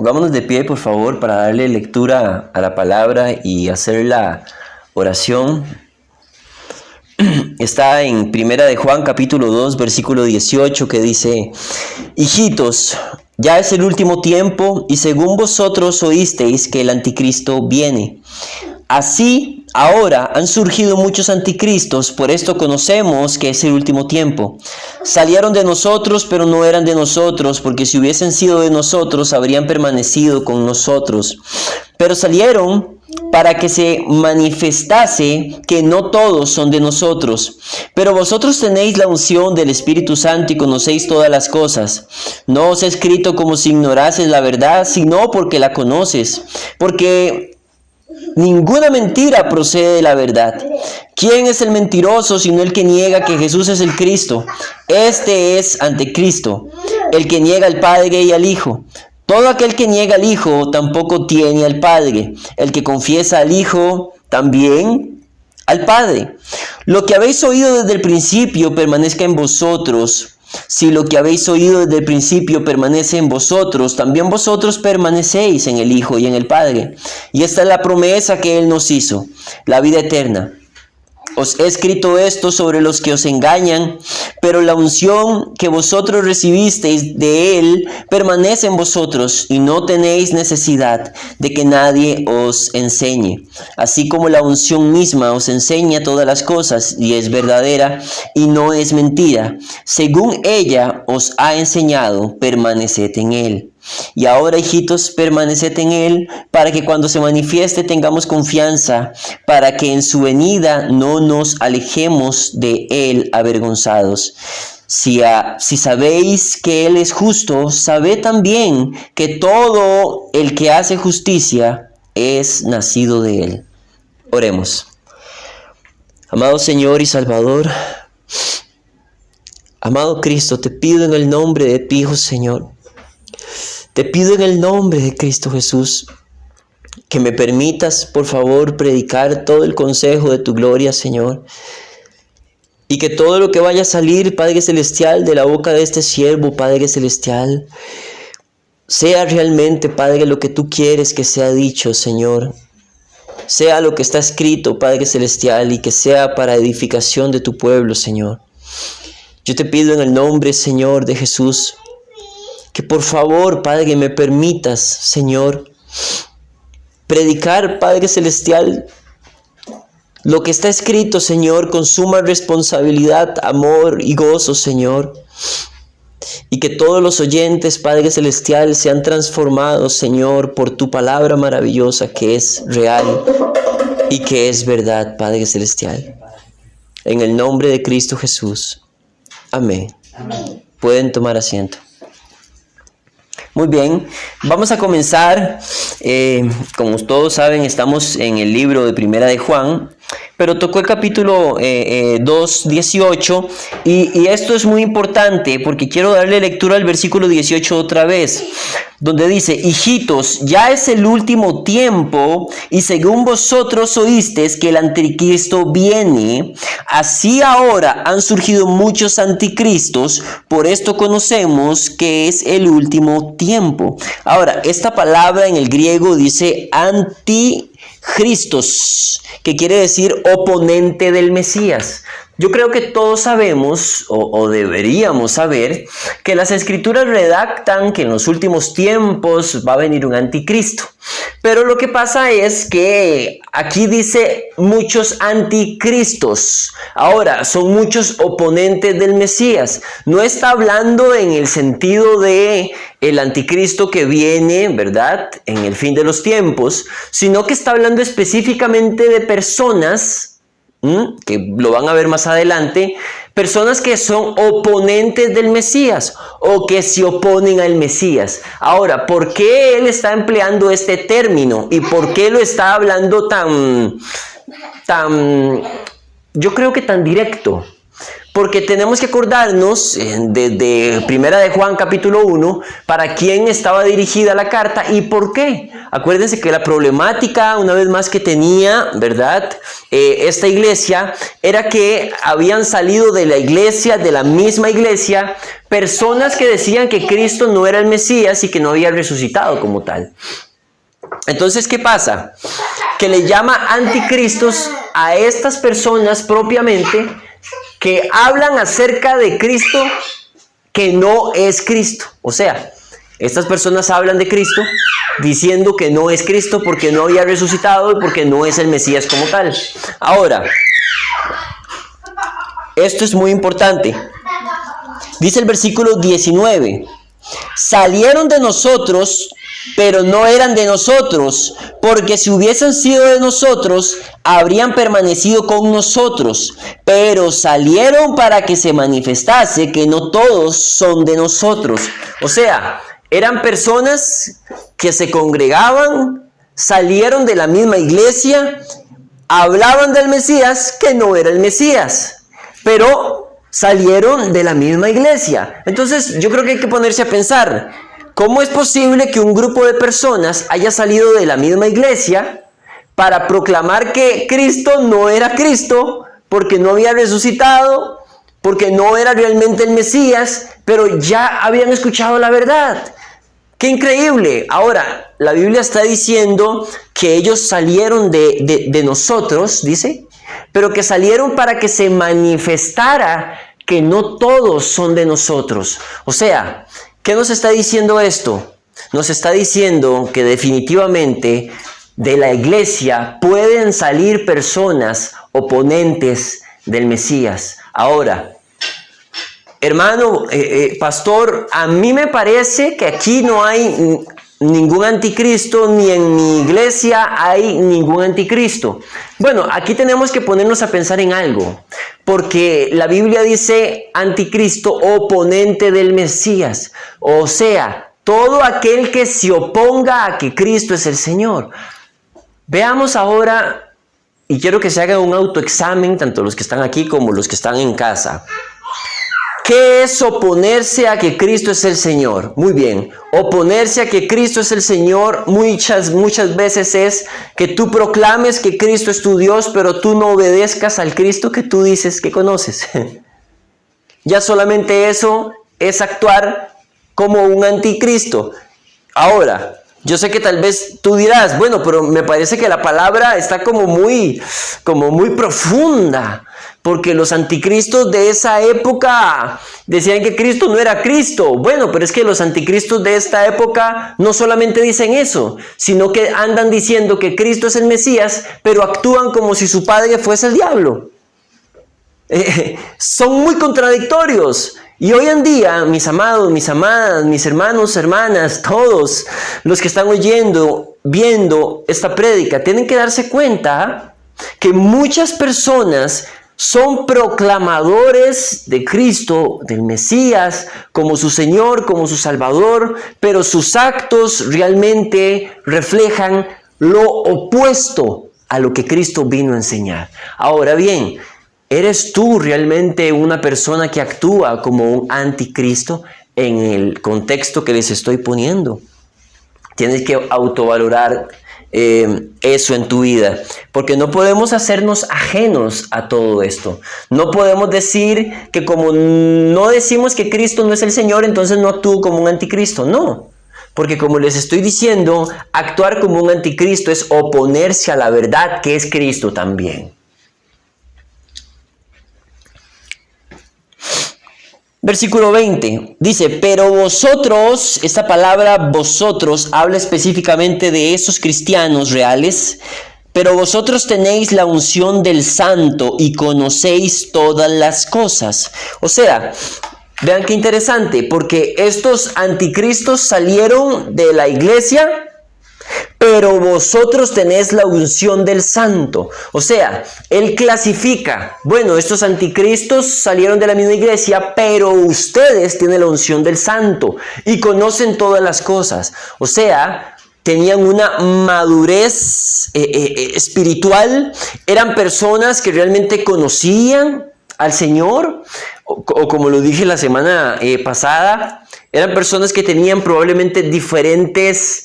Pongámonos de pie, por favor, para darle lectura a la palabra y hacer la oración. Está en Primera de Juan, capítulo 2, versículo 18, que dice: Hijitos, ya es el último tiempo, y según vosotros oísteis que el anticristo viene. Así, ahora han surgido muchos anticristos, por esto conocemos que es el último tiempo. Salieron de nosotros, pero no eran de nosotros, porque si hubiesen sido de nosotros, habrían permanecido con nosotros. Pero salieron para que se manifestase que no todos son de nosotros. Pero vosotros tenéis la unción del Espíritu Santo y conocéis todas las cosas. No os he escrito como si ignorases la verdad, sino porque la conoces. Porque ninguna mentira procede de la verdad. ¿Quién es el mentiroso sino el que niega que Jesús es el Cristo? Este es anticristo, el que niega al Padre y al Hijo. Todo aquel que niega al Hijo tampoco tiene al Padre. El que confiesa al Hijo también al Padre. Lo que habéis oído desde el principio permanezca en vosotros. Si lo que habéis oído desde el principio permanece en vosotros, también vosotros permanecéis en el Hijo y en el Padre. Y esta es la promesa que Él nos hizo, la vida eterna. Os he escrito esto sobre los que os engañan, pero la unción que vosotros recibisteis de Él permanece en vosotros y no tenéis necesidad de que nadie os enseñe. Así como la unción misma os enseña todas las cosas y es verdadera y no es mentira. Según ella os ha enseñado, permaneced en Él. Y ahora, hijitos, permaneced en Él, para que cuando se manifieste tengamos confianza, para que en su venida no nos alejemos de Él avergonzados. Si sabéis que Él es justo, sabed también que todo el que hace justicia es nacido de Él. Oremos. Amado Señor y Salvador, amado Cristo, te pido en el nombre de tu Hijo, Señor, te pido en el nombre de Cristo Jesús que me permitas, por favor, predicar todo el consejo de tu gloria, Señor. Y que todo lo que vaya a salir, Padre Celestial, de la boca de este siervo, Padre Celestial, sea realmente, Padre, lo que tú quieres que sea dicho, Señor. Sea lo que está escrito, Padre Celestial, y que sea para edificación de tu pueblo, Señor. Yo te pido en el nombre, Señor, de Jesús, que por favor, Padre, me permitas, Señor, predicar, Padre Celestial, lo que está escrito, Señor, con suma responsabilidad, amor y gozo, Señor. Y que todos los oyentes, Padre Celestial, sean transformados, Señor, por tu palabra maravillosa que es real y que es verdad, Padre Celestial. En el nombre de Cristo Jesús. Amén. Amén. Pueden tomar asiento. Muy bien, vamos a comenzar. Como todos saben, estamos en el libro de Primera de Juan, pero tocó el capítulo 2, 18, y esto es muy importante porque quiero darle lectura al versículo 18 otra vez, donde dice: Hijitos, ya es el último tiempo, y según vosotros oísteis que el anticristo viene, así ahora han surgido muchos anticristos, por esto conocemos que es el último tiempo. Ahora, esta palabra en el griego dice anticristos, que quiere decir oponente del Mesías. Yo creo que todos sabemos, o deberíamos saber, que las Escrituras redactan que en los últimos tiempos va a venir un anticristo. Pero lo que pasa es que aquí dice muchos anticristos. Ahora, son muchos oponentes del Mesías. No está hablando en el sentido de el anticristo que viene, ¿verdad?, en el fin de los tiempos, sino que está hablando específicamente de personas que lo van a ver más adelante, personas que son oponentes del Mesías o que se oponen al Mesías. Ahora, ¿por qué él está empleando este término? ¿Y por qué lo está hablando yo creo que tan directo? porque tenemos que acordarnos de Primera de Juan capítulo 1, para quién estaba dirigida la carta y por qué. Acuérdense que la problemática, una vez más, que tenía, ¿verdad?, esta iglesia, era que habían salido de la iglesia, de la misma iglesia, personas que decían que Cristo no era el Mesías y que no había resucitado como tal. Entonces, ¿qué pasa? Que le llama anticristos a estas personas propiamente que hablan acerca de Cristo que no es Cristo. O sea, estas personas hablan de Cristo diciendo que no es Cristo porque no había resucitado y porque no es el Mesías como tal. Ahora, esto es muy importante. Dice el versículo 19: salieron de nosotros, pero no eran de nosotros, porque si hubiesen sido de nosotros, habrían permanecido con nosotros, pero salieron para que se manifestase que no todos son de nosotros. O sea, eran personas que se congregaban, salieron de la misma iglesia, hablaban del Mesías que no era el Mesías, pero salieron de la misma iglesia. Entonces yo creo que hay que ponerse a pensar, ¿cómo es posible que un grupo de personas haya salido de la misma iglesia para proclamar que Cristo no era Cristo, porque no había resucitado, porque no era realmente el Mesías, pero ya habían escuchado la verdad? ¡Qué increíble! Ahora, la Biblia está diciendo que ellos salieron de nosotros, dice, pero que salieron para que se manifestara que no todos son de nosotros. O sea, ¿qué nos está diciendo esto? Nos está diciendo que definitivamente de la iglesia pueden salir personas oponentes del Mesías. Ahora, hermano, pastor, a mí me parece que aquí no hay ningún anticristo, ni en mi iglesia hay ningún anticristo. Bueno, aquí tenemos que ponernos a pensar en algo, porque la Biblia dice anticristo, oponente del Mesías. O sea, todo aquel que se oponga a que Cristo es el Señor. Veamos ahora, y quiero que se haga un autoexamen, tanto los que están aquí como los que están en casa. ¿Qué es oponerse a que Cristo es el Señor? Muy bien, oponerse a que Cristo es el Señor muchas veces es que tú proclames que Cristo es tu Dios, pero tú no obedezcas al Cristo que tú dices que conoces. Ya solamente eso es actuar como un anticristo. Ahora, yo sé que tal vez tú dirás, bueno, pero me parece que la palabra está como muy profunda, porque los anticristos de esa época decían que Cristo no era Cristo. Bueno, pero es que los anticristos de esta época no solamente dicen eso, sino que andan diciendo que Cristo es el Mesías, pero actúan como si su padre fuese el diablo. Son muy contradictorios. Y hoy en día, mis amados, mis amadas, mis hermanos, hermanas, todos los que están oyendo, viendo esta prédica, tienen que darse cuenta que muchas personas son proclamadores de Cristo, del Mesías, como su Señor, como su Salvador, pero sus actos realmente reflejan lo opuesto a lo que Cristo vino a enseñar. Ahora bien, ¿eres tú realmente una persona que actúa como un anticristo en el contexto que les estoy poniendo? Tienes que autovalorar eso en tu vida, porque no podemos hacernos ajenos a todo esto. No podemos decir que como no decimos que Cristo no es el Señor, entonces no actúo como un anticristo. No, porque como les estoy diciendo, actuar como un anticristo es oponerse a la verdad que es Cristo también. Versículo 20 dice, pero vosotros, esta palabra vosotros habla específicamente de esos cristianos reales, pero vosotros tenéis la unción del Santo y conocéis todas las cosas. O sea, vean qué interesante, porque estos anticristos salieron de la iglesia, pero vosotros tenéis la unción del Santo. O sea, él clasifica, bueno, estos anticristos salieron de la misma iglesia, pero ustedes tienen la unción del Santo y conocen todas las cosas. O sea, tenían una madurez espiritual, eran personas que realmente conocían al Señor, o como lo dije la semana pasada, eran personas que tenían probablemente diferentes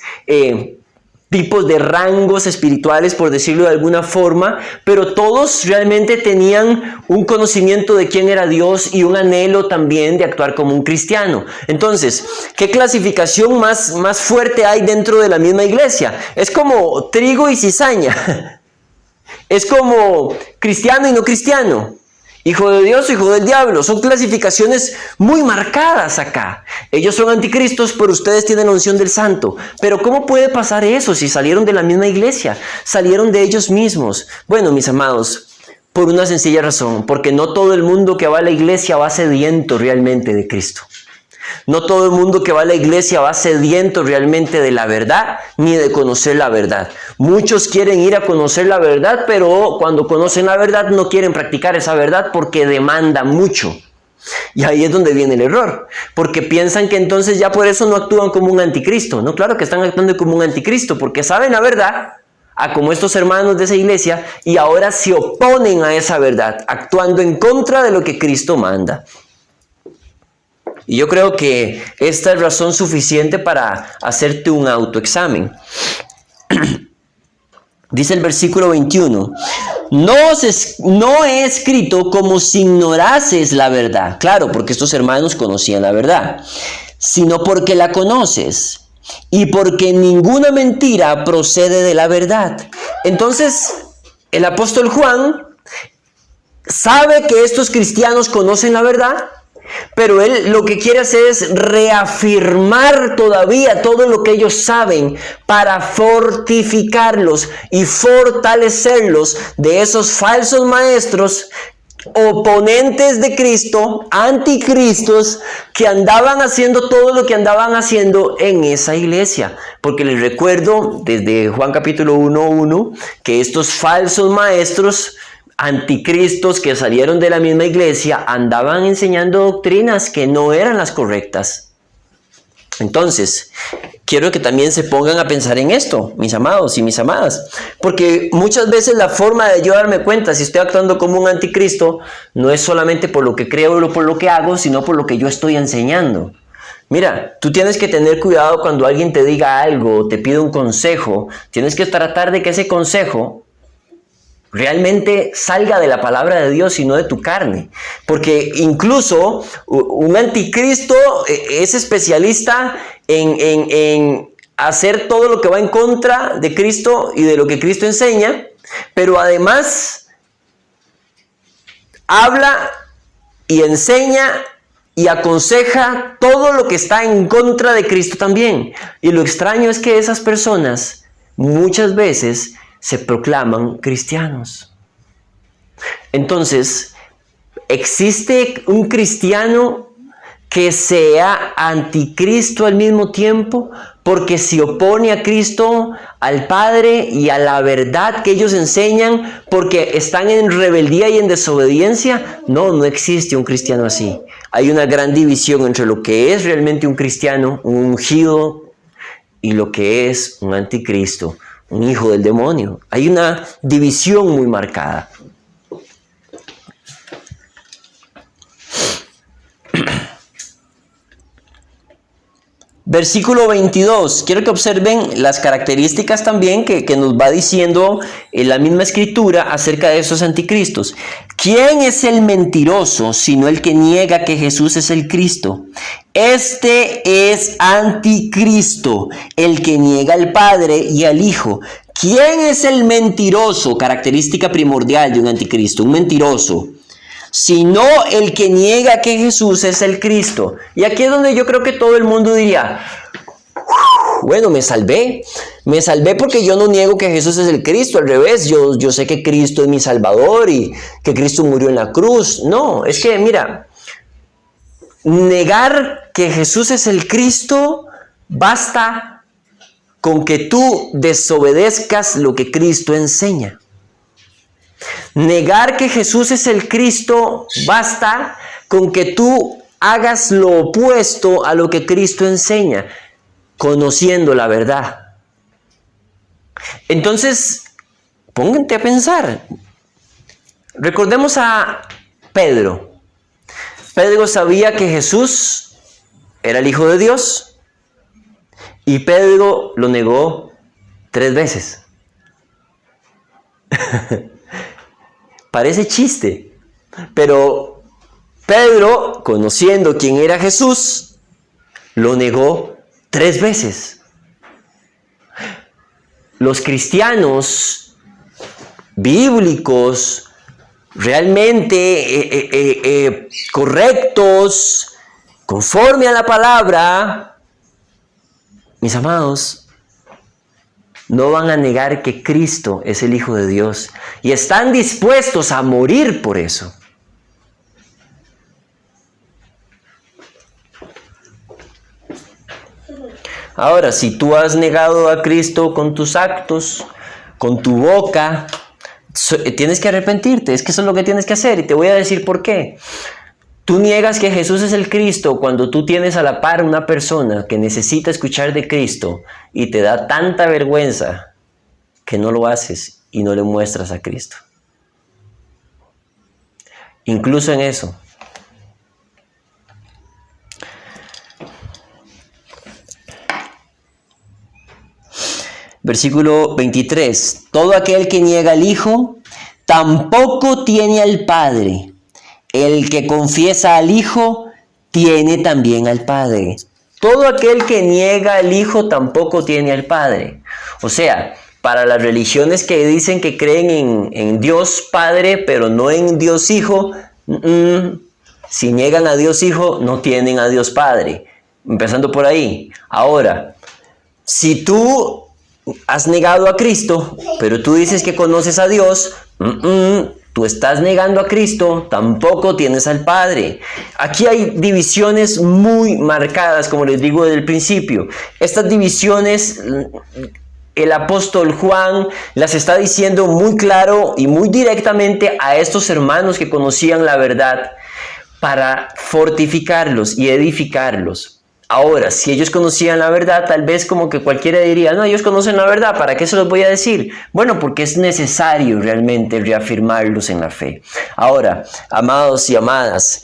tipos de rangos espirituales, por decirlo de alguna forma, pero todos realmente tenían un conocimiento de quién era Dios y un anhelo también de actuar como un cristiano. Entonces, ¿qué clasificación más fuerte hay dentro de la misma iglesia? Es como trigo y cizaña. Es como cristiano y no cristiano. Hijo de Dios, hijo del diablo. Son clasificaciones muy marcadas acá. Ellos son anticristos, pero ustedes tienen la unción del santo. Pero ¿cómo puede pasar eso si salieron de la misma iglesia? Salieron de ellos mismos. Bueno, mis amados, por una sencilla razón. Porque no todo el mundo que va a la iglesia va sediento realmente de Cristo. No todo el mundo que va a la iglesia va sediento realmente de la verdad, ni de conocer la verdad. Muchos quieren ir a conocer la verdad, pero cuando conocen la verdad no quieren practicar esa verdad porque demanda mucho. Y ahí es donde viene el error, porque piensan que entonces ya por eso no actúan como un anticristo. No, claro que están actuando como un anticristo, porque saben la verdad, como estos hermanos de esa iglesia, y ahora se oponen a esa verdad, actuando en contra de lo que Cristo manda. Y yo creo que esta es razón suficiente para hacerte un autoexamen. Dice el versículo 21, no he escrito como si ignorases la verdad. Claro, porque estos hermanos conocían la verdad, sino porque la conoces y porque ninguna mentira procede de la verdad. Entonces, el apóstol Juan sabe que estos cristianos conocen la verdad, pero él lo que quiere hacer es reafirmar todavía todo lo que ellos saben para fortificarlos y fortalecerlos de esos falsos maestros, oponentes de Cristo, anticristos, que andaban haciendo todo lo que andaban haciendo en esa iglesia. Porque les recuerdo desde Juan capítulo 1:1 que estos falsos maestros anticristos que salieron de la misma iglesia andaban enseñando doctrinas que no eran las correctas. Entonces, quiero que también se pongan a pensar en esto, mis amados y mis amadas, porque muchas veces la forma de yo darme cuenta si estoy actuando como un anticristo no es solamente por lo que creo o por lo que hago, sino por lo que yo estoy enseñando. Mira, tú tienes que tener cuidado cuando alguien te diga algo o te pide un consejo. Tienes que tratar de que ese consejo realmente salga de la palabra de Dios y no de tu carne. Porque incluso un anticristo es especialista en hacer todo lo que va en contra de Cristo y de lo que Cristo enseña, pero además habla y enseña y aconseja todo lo que está en contra de Cristo también. Y lo extraño es que esas personas muchas veces se proclaman cristianos. Entonces, ¿existe un cristiano que sea anticristo al mismo tiempo? Porque se opone a Cristo, al Padre y a la verdad que ellos enseñan, porque están en rebeldía y en desobediencia. No existe un cristiano así. Hay una gran división entre lo que es realmente un cristiano, un ungido, y lo que es un anticristo, un hijo del demonio. Hay una división muy marcada. Versículo 22. Quiero que observen las características también que nos va diciendo la misma escritura acerca de esos anticristos. ¿Quién es el mentiroso sino el que niega que Jesús es el Cristo? Este es anticristo, el que niega al Padre y al Hijo. ¿Quién es el mentiroso? Característica primordial de un anticristo, un mentiroso. Sino el que niega que Jesús es el Cristo. Y aquí es donde yo creo que todo el mundo diría, bueno, me salvé porque yo no niego que Jesús es el Cristo, al revés, yo sé que Cristo es mi Salvador y que Cristo murió en la cruz. No, es que mira, negar que Jesús es el Cristo, basta con que tú desobedezcas lo que Cristo enseña. Negar que Jesús es el Cristo, basta con que tú hagas lo opuesto a lo que Cristo enseña, conociendo la verdad. Entonces, pónganse a pensar. Recordemos a Pedro. Pedro sabía que Jesús era el Hijo de Dios y Pedro lo negó 3 veces. Parece chiste, pero Pedro, conociendo quién era Jesús, lo negó 3 veces. Los cristianos bíblicos, realmente correctos, conforme a la palabra, mis amados, no van a negar que Cristo es el Hijo de Dios y están dispuestos a morir por eso. Ahora, si tú has negado a Cristo con tus actos, con tu boca, tienes que arrepentirte. Es que eso es lo que tienes que hacer y te voy a decir por qué. Tú niegas que Jesús es el Cristo cuando tú tienes a la par una persona que necesita escuchar de Cristo y te da tanta vergüenza que no lo haces y no le muestras a Cristo. Incluso en eso. Versículo 23. Todo aquel que niega al Hijo, tampoco tiene al Padre. El que confiesa al Hijo, tiene también al Padre. Todo aquel que niega al Hijo, tampoco tiene al Padre. O sea, para las religiones que dicen que creen en Dios Padre, pero no en Dios Hijo, si niegan a Dios Hijo, no tienen a Dios Padre. Empezando por ahí. Ahora, si tú has negado a Cristo, pero tú dices que conoces a Dios, tú estás negando a Cristo, tampoco tienes al Padre. Aquí hay divisiones muy marcadas, como les digo desde el principio. Estas divisiones, el apóstol Juan las está diciendo muy claro y muy directamente a estos hermanos que conocían la verdad para fortificarlos y edificarlos. Ahora, si ellos conocían la verdad, tal vez como que cualquiera diría, no, ellos conocen la verdad, ¿para qué se los voy a decir? Bueno, porque es necesario realmente reafirmarlos en la fe. Ahora, amados y amadas,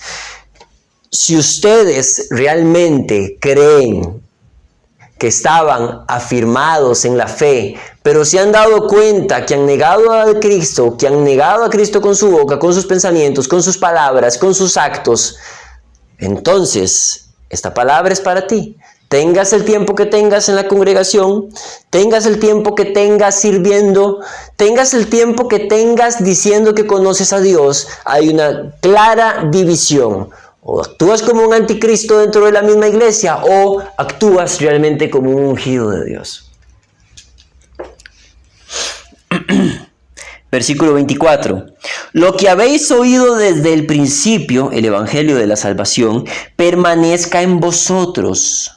si ustedes realmente creen que estaban afirmados en la fe, pero se han dado cuenta que han negado a Cristo, con su boca, con sus pensamientos, con sus palabras, con sus actos, entonces esta palabra es para ti. Tengas el tiempo que tengas en la congregación, tengas el tiempo que tengas sirviendo, tengas el tiempo que tengas diciendo que conoces a Dios, hay una clara división. O actúas como un anticristo dentro de la misma iglesia o actúas realmente como un ungido de Dios. Versículo 24. Lo que habéis oído desde el principio, el evangelio de la salvación, permanezca en vosotros.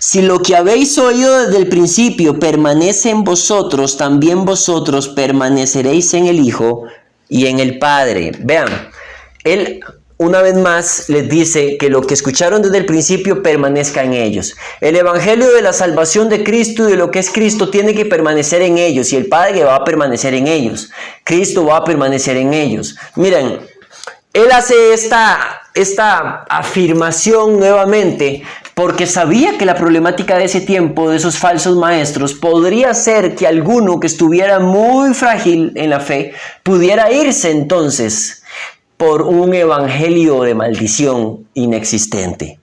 Si lo que habéis oído desde el principio permanece en vosotros, también vosotros permaneceréis en el Hijo y en el Padre. Vean, él una vez más les dice que lo que escucharon desde el principio permanezca en ellos. El evangelio de la salvación de Cristo y de lo que es Cristo tiene que permanecer en ellos y el Padre va a permanecer en ellos. Cristo va a permanecer en ellos. Miren, él hace esta afirmación nuevamente porque sabía que la problemática de ese tiempo, de esos falsos maestros, podría ser que alguno que estuviera muy frágil en la fe pudiera irse entonces por un evangelio de maldición inexistente.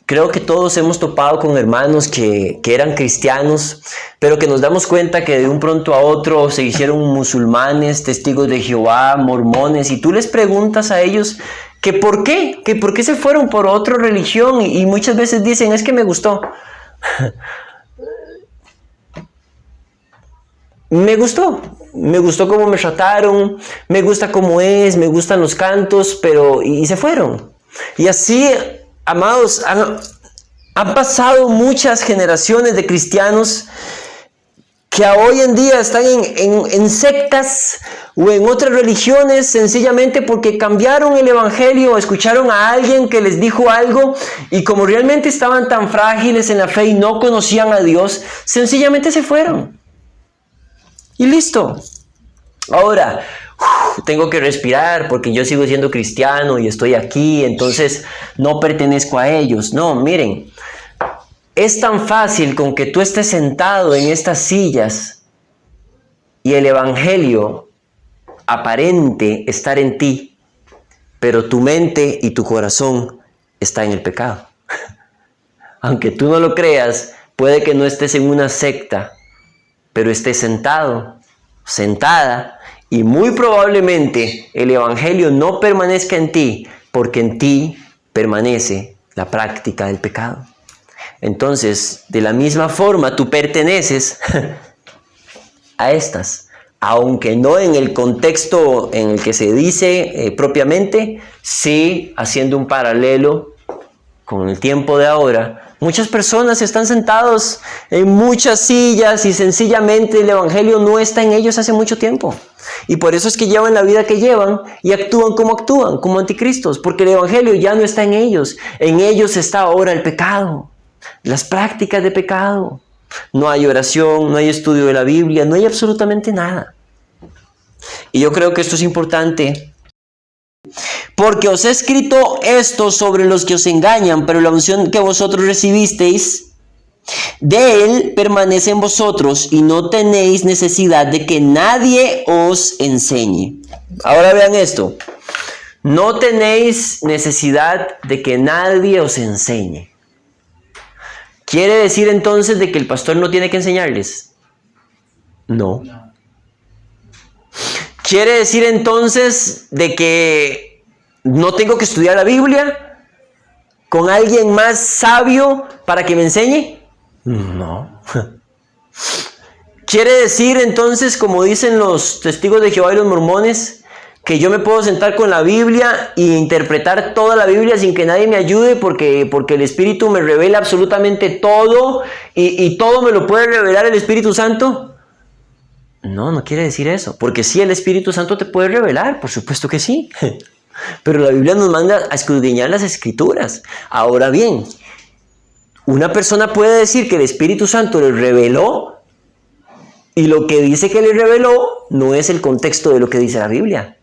Creo que todos hemos topado con hermanos que eran cristianos, pero que nos damos cuenta que de un pronto a otro se hicieron musulmanes, testigos de Jehová, mormones, y tú les preguntas a ellos que por qué se fueron por otra religión, y muchas veces dicen, es que me gustó. Me gustó cómo me trataron, me gusta cómo es, me gustan los cantos, y se fueron. Y así, amados, han pasado muchas generaciones de cristianos que hoy en día están en sectas o en otras religiones sencillamente porque cambiaron el evangelio, escucharon a alguien que les dijo algo y como realmente estaban tan frágiles en la fe y no conocían a Dios, sencillamente se fueron. Y listo. Ahora, tengo que respirar porque yo sigo siendo cristiano y estoy aquí, entonces no pertenezco a ellos. No, miren, es tan fácil con que tú estés sentado en estas sillas y el evangelio aparente estar en ti, pero tu mente y tu corazón está en el pecado. Aunque tú no lo creas, puede que no estés en una secta, pero estés sentado, sentada, y muy probablemente el evangelio no permanezca en ti, porque en ti permanece la práctica del pecado. Entonces, de la misma forma, tú perteneces a estas, aunque no en el contexto en el que se dice propiamente, sí haciendo un paralelo con el tiempo de ahora. Muchas personas están sentados en muchas sillas y sencillamente el evangelio no está en ellos hace mucho tiempo. Y por eso es que llevan la vida que llevan y actúan, como anticristos, porque el evangelio ya no está en ellos. En ellos está ahora el pecado, las prácticas de pecado. No hay oración, no hay estudio de la Biblia, no hay absolutamente nada. Y yo creo que esto es importante, porque os he escrito esto sobre los que os engañan, pero la unción que vosotros recibisteis de Él permanece en vosotros y no tenéis necesidad de que nadie os enseñe. Ahora vean esto. No tenéis necesidad de que nadie os enseñe. ¿Quiere decir entonces de que el pastor no tiene que enseñarles? No. ¿Quiere decir entonces de que no tengo que estudiar la Biblia con alguien más sabio para que me enseñe? No. ¿Quiere decir entonces, como dicen los testigos de Jehová y los mormones, que yo me puedo sentar con la Biblia e interpretar toda la Biblia sin que nadie me ayude porque el Espíritu me revela absolutamente todo y todo me lo puede revelar el Espíritu Santo? No, no quiere decir eso, porque sí, el Espíritu Santo te puede revelar, por supuesto que sí, pero la Biblia nos manda a escudriñar las Escrituras. Ahora bien, una persona puede decir que el Espíritu Santo le reveló y lo que dice que le reveló no es el contexto de lo que dice la Biblia.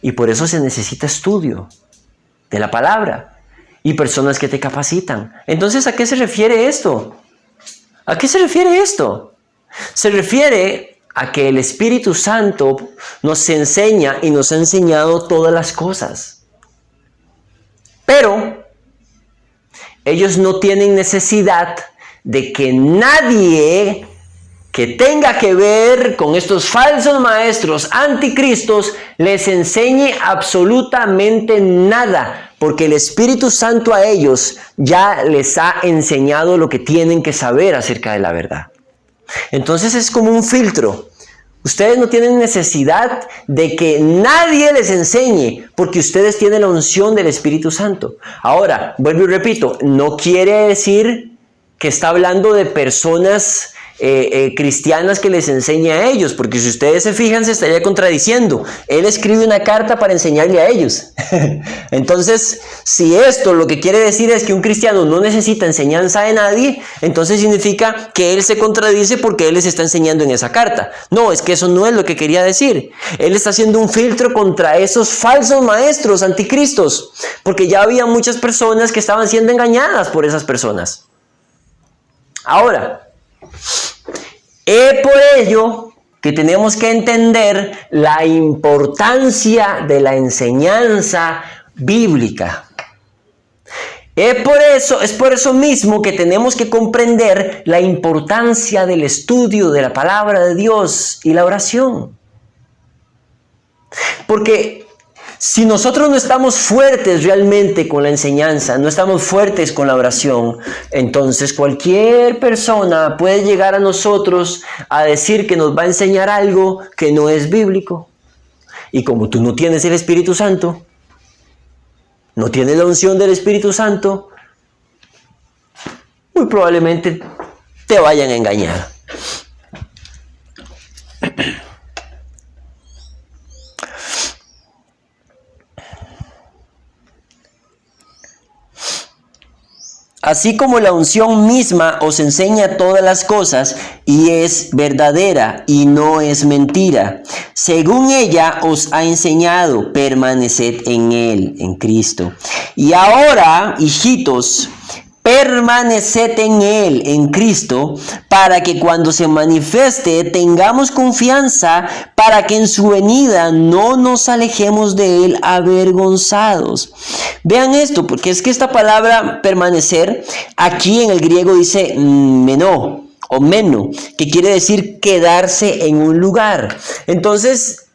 Y por eso se necesita estudio de la palabra y personas que te capacitan. Entonces, ¿a qué se refiere esto? ¿A qué se refiere esto? Se refiere a que el Espíritu Santo nos enseña y nos ha enseñado todas las cosas. Pero ellos no tienen necesidad de que nadie que tenga que ver con estos falsos maestros anticristos les enseñe absolutamente nada, porque el Espíritu Santo a ellos ya les ha enseñado lo que tienen que saber acerca de la verdad. Entonces es como un filtro. Ustedes no tienen necesidad de que nadie les enseñe, porque ustedes tienen la unción del Espíritu Santo. Ahora, vuelvo y repito, no quiere decir que está hablando de personas cristianas que les enseña a ellos, porque si ustedes se fijan se estaría contradiciendo. Él escribe una carta para enseñarle a ellos. Entonces, si esto lo que quiere decir es que un cristiano no necesita enseñanza de nadie, entonces significa que él se contradice porque él les está enseñando en esa carta. No, es que eso no es lo que quería decir. Él está haciendo un filtro contra esos falsos maestros anticristos, porque ya había muchas personas que estaban siendo engañadas por esas personas. Ahora, es por ello que tenemos que entender la importancia de la enseñanza bíblica. Es por eso mismo que tenemos que comprender la importancia del estudio de la palabra de Dios y la oración. Porque si nosotros no estamos fuertes realmente con la enseñanza, no estamos fuertes con la oración, entonces cualquier persona puede llegar a nosotros a decir que nos va a enseñar algo que no es bíblico. Y como tú no tienes el Espíritu Santo, no tienes la unción del Espíritu Santo, muy probablemente te vayan a engañar. así como la unción misma os enseña todas las cosas y es verdadera y no es mentira. Según ella os ha enseñado, permaneced en él, en Cristo. Y ahora, hijitos, permaneced en él, en Cristo, para que cuando se manifieste tengamos confianza, para que en su venida no nos alejemos de él avergonzados. Vean esto, porque es que esta palabra permanecer, aquí en el griego dice meno o meno, que quiere decir quedarse en un lugar. Entonces,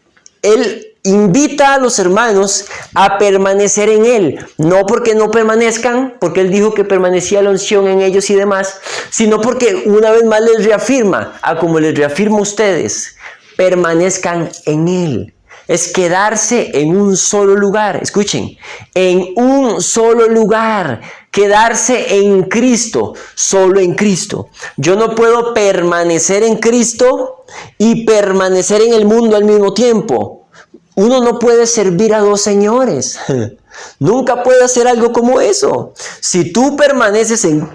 él invita a los hermanos a permanecer en él, no porque no permanezcan, porque él dijo que permanecía la unción en ellos y demás, sino porque una vez más les reafirma, como les reafirmo a ustedes, permanezcan en él. Es quedarse en un solo lugar, escuchen, en un solo lugar, quedarse en Cristo, solo en Cristo. Yo no puedo permanecer en Cristo y permanecer en el mundo al mismo tiempo. Uno no puede servir a dos señores. Nunca puede hacer algo como eso. Si tú permaneces en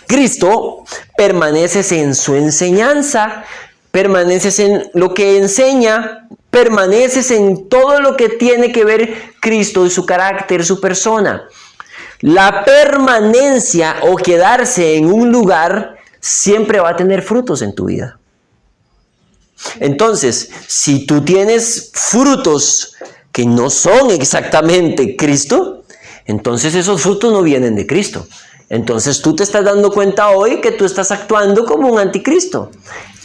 Cristo, permaneces en su enseñanza, permaneces en lo que enseña, permaneces en todo lo que tiene que ver Cristo y su carácter, su persona. La permanencia o quedarse en un lugar siempre va a tener frutos en tu vida. Entonces, si tú tienes frutos que no son exactamente Cristo, entonces esos frutos no vienen de Cristo. Entonces tú te estás dando cuenta hoy que tú estás actuando como un anticristo.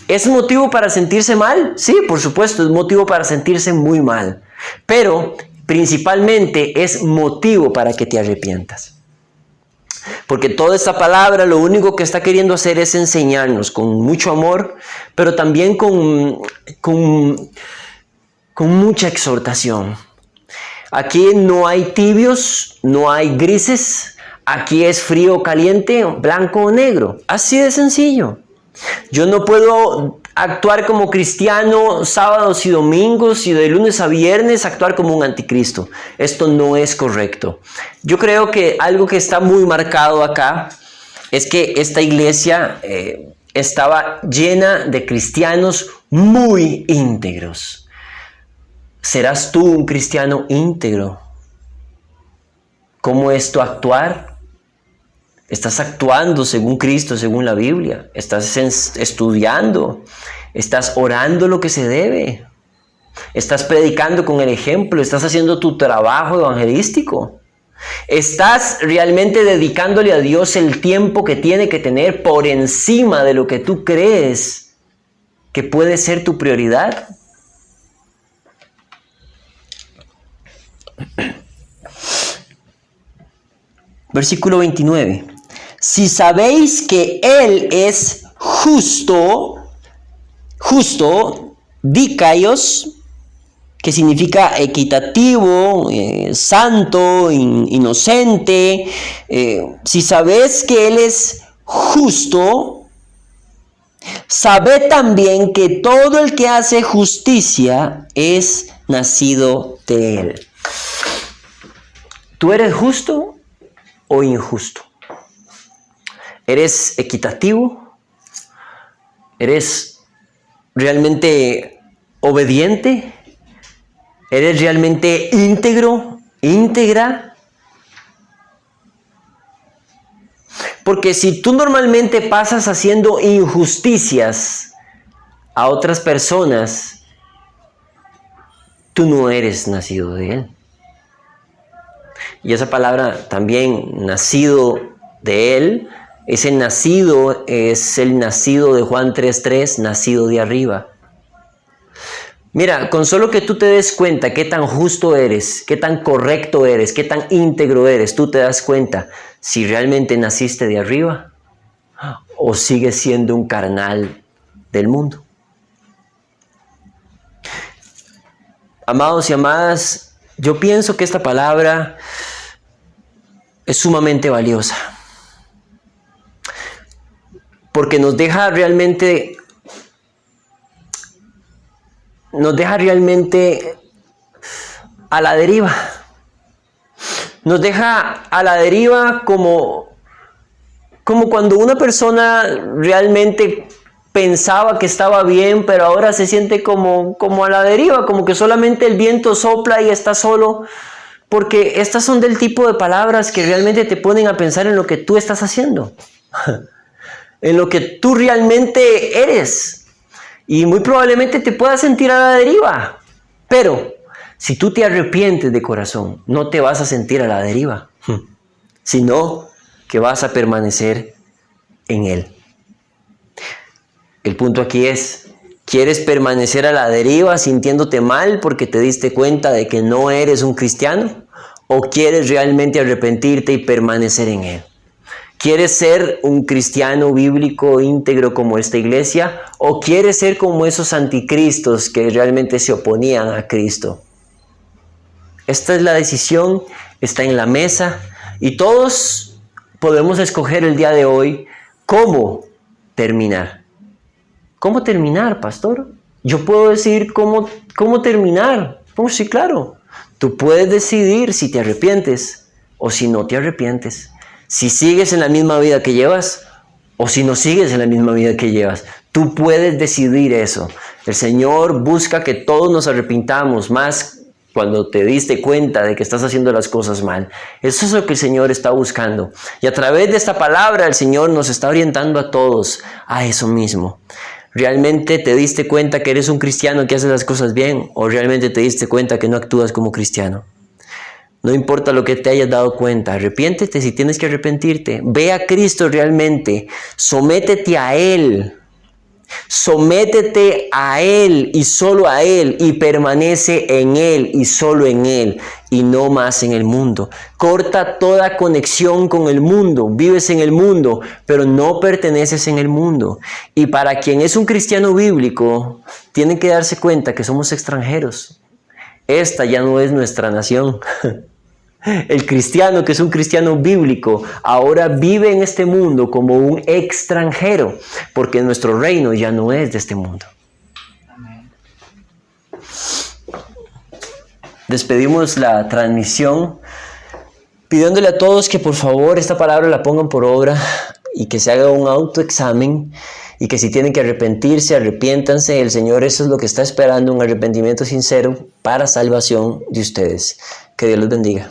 ¿Es motivo para sentirse mal? Sí, por supuesto, es motivo para sentirse muy mal. Pero principalmente es motivo para que te arrepientas. Porque toda esta palabra lo único que está queriendo hacer es enseñarnos con mucho amor, pero también con mucha exhortación. Aquí no hay tibios, no hay grises, aquí es frío o caliente, blanco o negro. Así de sencillo. Yo no puedo actuar como cristiano sábados y domingos y de lunes a viernes actuar como un anticristo. Esto no es correcto. Yo creo que algo que está muy marcado acá es que esta iglesia estaba llena de cristianos muy íntegros. ¿Serás tú un cristiano íntegro? ¿Cómo es tu actuar? ¿Estás actuando según Cristo, según la Biblia? ¿Estás estudiando? ¿Estás orando lo que se debe? ¿Estás predicando con el ejemplo? ¿Estás haciendo tu trabajo evangelístico? ¿Estás realmente dedicándole a Dios el tiempo que tiene que tener por encima de lo que tú crees que puede ser tu prioridad? Versículo 29. Si sabéis que Él es justo, dikaios, que significa equitativo, santo, inocente. Si sabéis que Él es justo, sabed también que todo el que hace justicia es nacido de Él. ¿Tú eres justo o injusto? ¿Eres equitativo? ¿Eres realmente obediente? ¿Eres realmente íntegro? ¿Íntegra? Porque si tú normalmente pasas haciendo injusticias a otras personas, tú no eres nacido de Él. Y esa palabra también, nacido de Él, ese nacido es el nacido de Juan 3:3, nacido de arriba. Mira, con solo que tú te des cuenta qué tan justo eres, qué tan correcto eres, qué tan íntegro eres, tú te das cuenta si realmente naciste de arriba o sigues siendo un carnal del mundo. Amados y amadas, yo pienso que esta palabra es sumamente valiosa. Porque nos deja realmente a la deriva. Nos deja a la deriva como Como cuando una persona realmente pensaba que estaba bien, pero ahora se siente como a la deriva, como que solamente el viento sopla y está solo, porque estas son del tipo de palabras que realmente te ponen a pensar en lo que tú estás haciendo, en lo que tú realmente eres, y muy probablemente te puedas sentir a la deriva, pero si tú te arrepientes de corazón, no te vas a sentir a la deriva, sino que vas a permanecer en Él. El punto aquí es, ¿quieres permanecer a la deriva sintiéndote mal porque te diste cuenta de que no eres un cristiano? ¿O quieres realmente arrepentirte y permanecer en Él? ¿Quieres ser un cristiano bíblico íntegro como esta iglesia? ¿O quieres ser como esos anticristos que realmente se oponían a Cristo? Esta es la decisión, está en la mesa y todos podemos escoger el día de hoy cómo terminar. ¿Cómo terminar, pastor? Yo puedo decir cómo terminar. Oh, sí, claro. Tú puedes decidir si te arrepientes o si no te arrepientes. Si sigues en la misma vida que llevas o si no sigues en la misma vida que llevas. Tú puedes decidir eso. El Señor busca que todos nos arrepintamos más cuando te diste cuenta de que estás haciendo las cosas mal. Eso es lo que el Señor está buscando. Y a través de esta palabra el Señor nos está orientando a todos a eso mismo. ¿Realmente te diste cuenta que eres un cristiano que hace las cosas bien? ¿O realmente te diste cuenta que no actúas como cristiano? No importa lo que te hayas dado cuenta, arrepiéntete si tienes que arrepentirte. Ve a Cristo realmente, sométete a Él. Sométete a Él y solo a Él y permanece en Él y solo en Él y no más en el mundo. Corta toda conexión con el mundo. Vives en el mundo, pero no perteneces en el mundo. Y para quien es un cristiano bíblico, tienen que darse cuenta que somos extranjeros. Esta ya no es nuestra nación. El cristiano que es un cristiano bíblico ahora vive en este mundo como un extranjero, porque nuestro reino ya no es de este mundo. Amén. Despedimos la transmisión pidiéndole a todos que por favor esta palabra la pongan por obra y que se haga un autoexamen y que si tienen que arrepentirse, arrepiéntanse. El Señor eso es lo que está esperando, un arrepentimiento sincero para salvación de ustedes. Que Dios los bendiga.